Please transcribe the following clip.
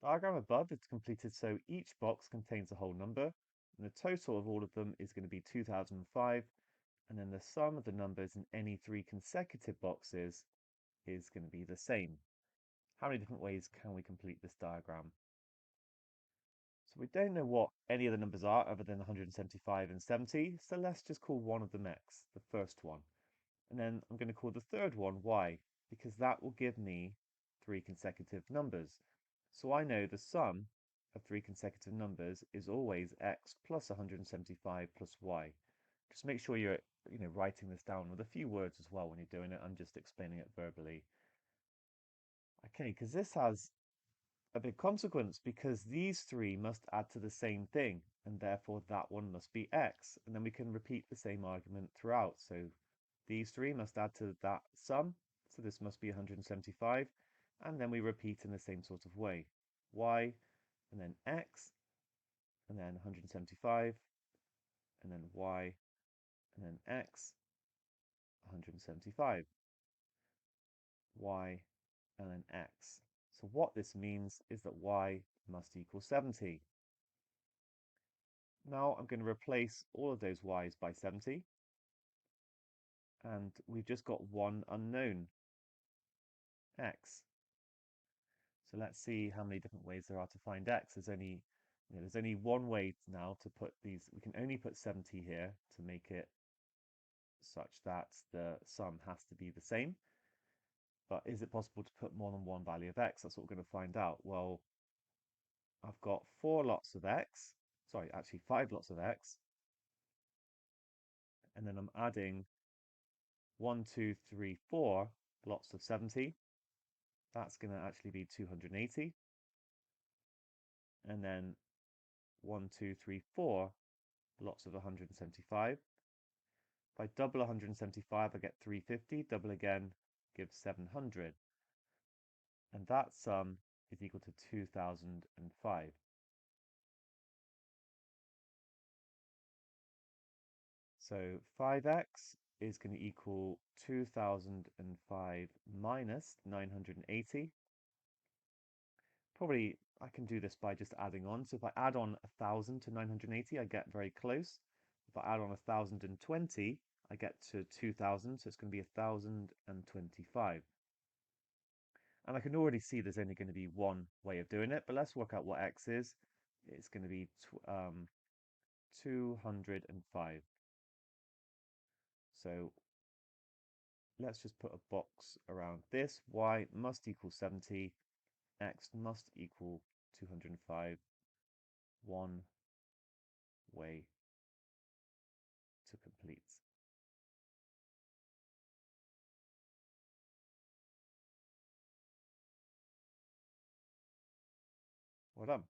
Diagram above is completed so each box contains a whole number, and the total of all of them is going to be 2005, and then the sum of the numbers in any three consecutive boxes is going to be the same. How many different ways can we complete this diagram? So we don't know what any of the numbers are other than 175 and 70, so let's just call one of them x, the first one. And then I'm going to call the third one y, because that will give me three consecutive numbers. So I know the sum of three consecutive numbers is always x plus 175 plus y. Just make sure you're writing this down with a few words as well when you're doing it. I'm just explaining it verbally. Okay, because this has a big consequence because these three must add to the same thing, and therefore that one must be x. And then we can repeat the same argument throughout. So these three must add to that sum, so this must be 175, and then we repeat in the same sort of way. Y, and then x, and then 175, and then y, and then x, 175, y, and then x. So what this means is that y must equal 70. Now I'm going to replace all of those y's by 70, and we've just got one unknown, x. So let's see how many different ways there are to find x. There's only one way now to put these. We can only put 70 here to make it such that the sum has to be the same. But is it possible to put more than one value of x? That's what we're going to find out. Well, I've got 4 lots of x. Sorry, actually 5 lots of x. And then I'm adding 1, 2, 3, 4 lots of 70. That's going to actually be 280. And then 1, 2, 3, 4 lots of 175. If I double 175, I get 350. Double again gives 700. And that sum is equal to 2005. So 5x is going to equal 2005 minus 980. Probably I can do this by just adding on. So if I add on 1000 to 980, I get very close. If I add on 1020, I get to 2000, so it's going to be 1025. And I can already see there's only going to be one way of doing it, but let's work out what x is. It's going to be 205. So let's just put a box around this. Y must equal 70. X must equal 205. One way to complete. Well done.